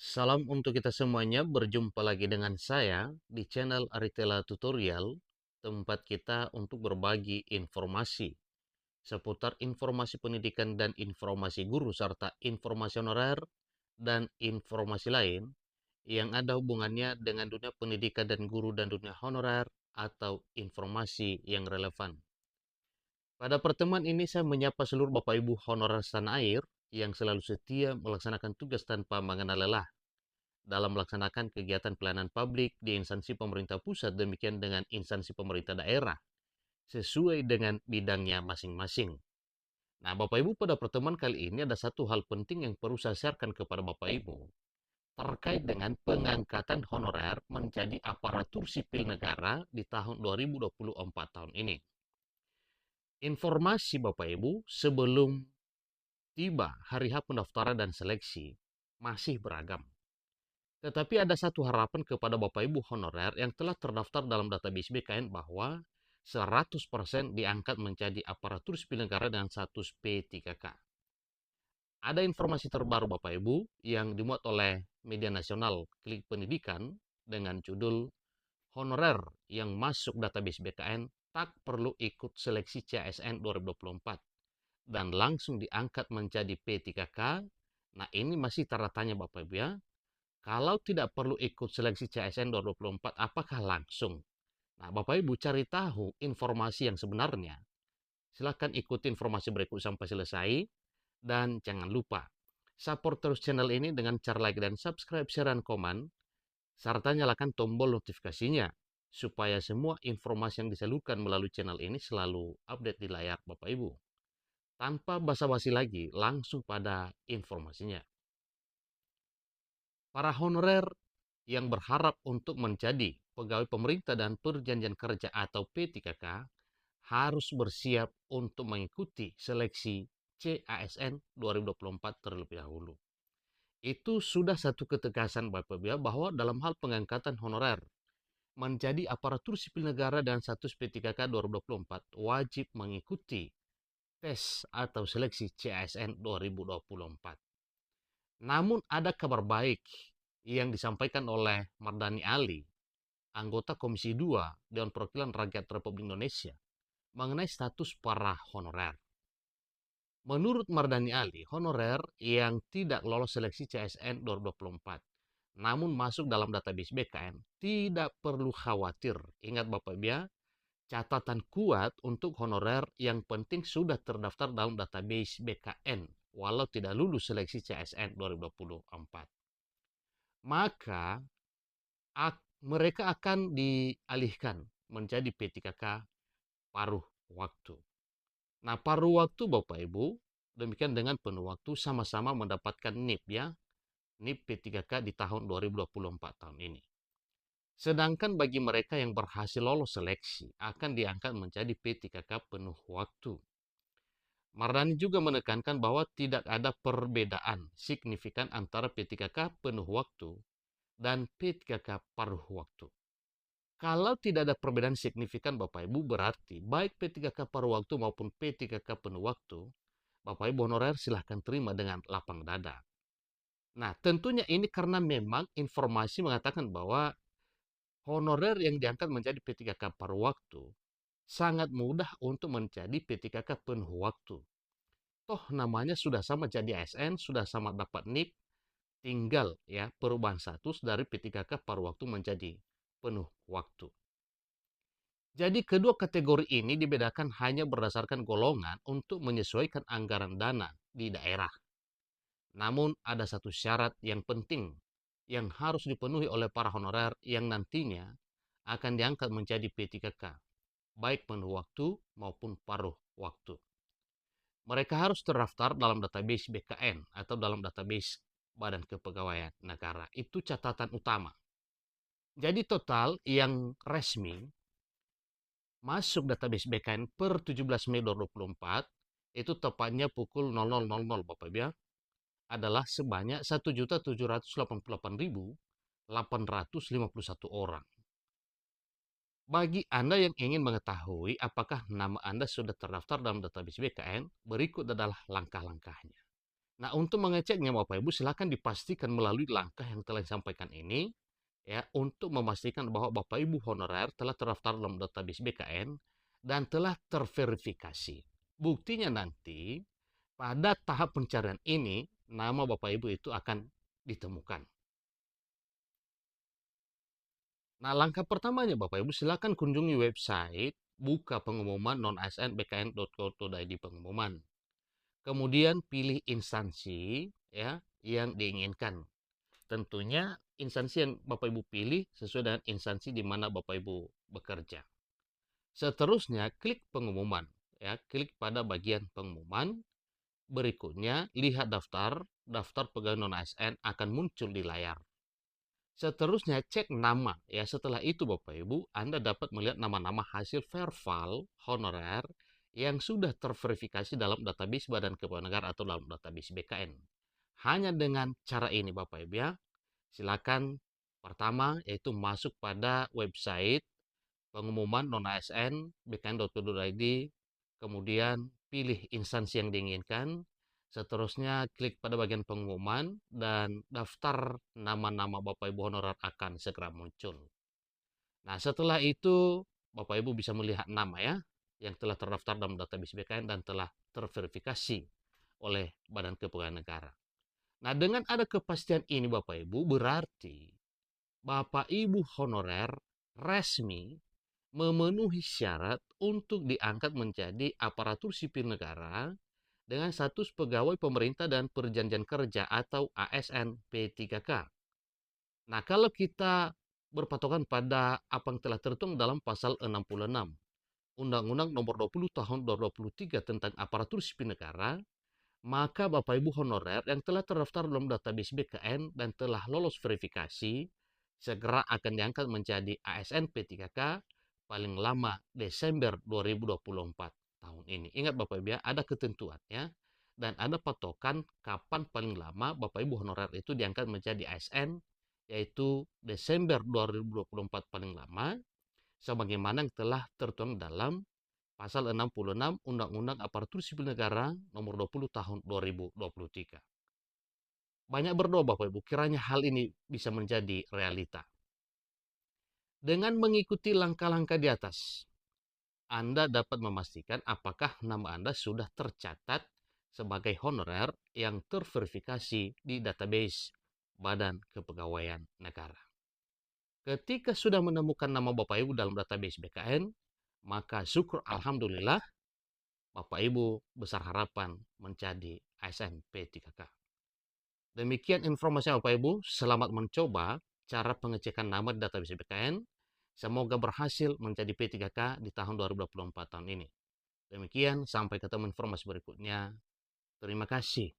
Salam untuk kita semuanya, berjumpa lagi dengan saya di channel Aritela Tutorial, tempat kita untuk berbagi informasi seputar informasi pendidikan dan informasi guru, serta informasi honorer dan informasi lain yang ada hubungannya dengan dunia pendidikan dan guru dan dunia honorer atau informasi yang relevan. Pada pertemuan ini saya menyapa seluruh Bapak Ibu honorer setanah air yang selalu setia melaksanakan tugas tanpa mengenal lelah dalam melaksanakan kegiatan pelayanan publik di instansi pemerintah pusat, demikian dengan instansi pemerintah daerah, sesuai dengan bidangnya masing-masing. Nah, Bapak Ibu, pada pertemuan kali ini ada satu hal penting yang perlu saya sharekan kepada Bapak Ibu terkait dengan pengangkatan honorer menjadi aparatur sipil negara di tahun 2024 tahun ini. Informasi Bapak Ibu, sebelum tiba hari H pendaftaran dan seleksi masih beragam. Tetapi ada satu harapan kepada Bapak Ibu honorer yang telah terdaftar dalam database BKN bahwa 100% diangkat menjadi aparatur sipil negara dengan status P3K. Ada informasi terbaru Bapak Ibu yang dimuat oleh media nasional Klik Pendidikan dengan judul honorer yang masuk database BKN tak perlu ikut seleksi CASN 2024 dan langsung diangkat menjadi P3K. Nah, ini masih tanda tanya Bapak Ibu ya. Kalau tidak perlu ikut seleksi CSN 2024, apakah langsung? Nah, Bapak Ibu cari tahu informasi yang sebenarnya. Silahkan ikuti informasi berikut sampai selesai. Dan jangan lupa, support terus channel ini dengan cara like dan subscribe, share, dan komen. Serta nyalakan tombol notifikasinya. Supaya semua informasi yang disalurkan melalui channel ini selalu update di layar Bapak Ibu. Tanpa basa-basi lagi, langsung pada informasinya. Para honorer yang berharap untuk menjadi pegawai pemerintah dan perjanjian kerja atau P3K harus bersiap untuk mengikuti seleksi CASN 2024 terlebih dahulu. Itu sudah satu ketegasan Bapak Ibu bahwa dalam hal pengangkatan honorer menjadi aparatur sipil negara dan status P3K 2024 wajib mengikuti tes atau seleksi CASN 2024. Namun ada kabar baik yang disampaikan oleh Mardani Ali, anggota Komisi 2 Dewan Perwakilan Rakyat Republik Indonesia, mengenai status para honorer. Menurut Mardani Ali, honorer yang tidak lolos seleksi CSN 2024, namun masuk dalam database BKN, tidak perlu khawatir. Ingat Bapak Ibu ya, catatan kuat untuk honorer yang penting sudah terdaftar dalam database BKN, walau tidak lulus seleksi CSN 2024. Maka mereka akan dialihkan menjadi P3K paruh waktu. Nah, paruh waktu Bapak Ibu, demikian dengan penuh waktu sama-sama mendapatkan NIP ya, NIP P3K di tahun 2024 tahun ini. Sedangkan bagi mereka yang berhasil lolos seleksi akan diangkat menjadi P3K penuh waktu. Mardani juga menekankan bahwa tidak ada perbedaan signifikan antara P3K penuh waktu dan P3K paruh waktu. Kalau tidak ada perbedaan signifikan Bapak Ibu, berarti baik P3K paruh waktu maupun P3K penuh waktu, Bapak Ibu honorer silahkan terima dengan lapang dada. Nah, tentunya ini karena memang informasi mengatakan bahwa honorer yang diangkat menjadi P3K paruh waktu sangat mudah untuk menjadi P3K penuh waktu. Toh namanya sudah sama jadi ASN, sudah sama dapat NIP, tinggal ya perubahan status dari P3K paruh waktu menjadi penuh waktu. Jadi kedua kategori ini dibedakan hanya berdasarkan golongan untuk menyesuaikan anggaran dana di daerah. Namun ada satu syarat yang penting yang harus dipenuhi oleh para honorer yang nantinya akan diangkat menjadi P3K, baik penuh waktu maupun paruh waktu. Mereka harus terdaftar dalam database BKN atau dalam database Badan Kepegawaian Negara. Itu catatan utama. Jadi total yang resmi masuk database BKN per 17 Mei 2024, itu tepatnya pukul 00.00 Bapak Ibu ya, adalah sebanyak 1.788.851 orang. Bagi Anda yang ingin mengetahui apakah nama Anda sudah terdaftar dalam database BKN, berikut adalah langkah-langkahnya. Nah, untuk mengeceknya Bapak Ibu silakan dipastikan melalui langkah yang telah disampaikan ini ya untuk memastikan bahwa Bapak Ibu honorer telah terdaftar dalam database BKN dan telah terverifikasi. Buktinya nanti pada tahap pencarian ini nama Bapak Ibu itu akan ditemukan. Nah, langkah pertamanya Bapak Ibu silakan kunjungi website buka pengumuman non-ASN bkn.go.id pengumuman. Kemudian pilih instansi ya yang diinginkan. Tentunya instansi yang Bapak Ibu pilih sesuai dengan instansi di mana Bapak Ibu bekerja. Seterusnya klik pengumuman ya, klik pada bagian pengumuman. Berikutnya lihat daftar pegawai non ASN akan muncul di layar. Seterusnya cek nama ya, setelah itu Bapak Ibu Anda dapat melihat nama-nama hasil verval honorer yang sudah terverifikasi dalam database Badan Kepegawaian Negara atau dalam database BKN. Hanya dengan cara ini Bapak Ibu ya, silakan pertama yaitu masuk pada website pengumuman non ASN bkn.go.id, kemudian pilih instansi yang diinginkan, seterusnya klik pada bagian pengumuman dan daftar nama-nama Bapak Ibu honorer akan segera muncul. Nah, setelah itu Bapak Ibu bisa melihat nama ya yang telah terdaftar dalam database BKN dan telah terverifikasi oleh Badan Kepegawaian Negara. Nah, dengan ada kepastian ini Bapak Ibu berarti Bapak Ibu honorer resmi memenuhi syarat untuk diangkat menjadi aparatur sipil negara dengan status pegawai pemerintah dan perjanjian kerja atau ASN P3K. Nah, kalau kita berpatokan pada apa yang telah tertuang dalam pasal 66 Undang-Undang Nomor 20 Tahun 2023 tentang aparatur sipil negara, maka Bapak Ibu honorer yang telah terdaftar dalam database BKN dan telah lolos verifikasi segera akan diangkat menjadi ASN P3K paling lama Desember 2024 tahun ini. Ingat Bapak Ibu ya, ada ketentuan ya. Dan ada patokan kapan paling lama Bapak Ibu honorer itu diangkat menjadi ASN, yaitu Desember 2024 paling lama, sebagaimana yang telah tertuang dalam Pasal 66 Undang-Undang Aparatur Sipil Negara Nomor 20 Tahun 2023. Banyak berdoa Bapak Ibu, kiranya hal ini bisa menjadi realita. Dengan mengikuti langkah-langkah di atas, Anda dapat memastikan apakah nama Anda sudah tercatat sebagai honorer yang terverifikasi di database Badan Kepegawaian Negara. Ketika sudah menemukan nama Bapak Ibu dalam database BKN, maka syukur Alhamdulillah Bapak Ibu besar harapan menjadi ASN P3K. Demikian informasi Bapak Ibu, selamat mencoba cara pengecekan nama di database BKN. Semoga berhasil menjadi P3K di tahun 2024 tahun ini. Demikian, sampai ketemu informasi berikutnya. Terima kasih.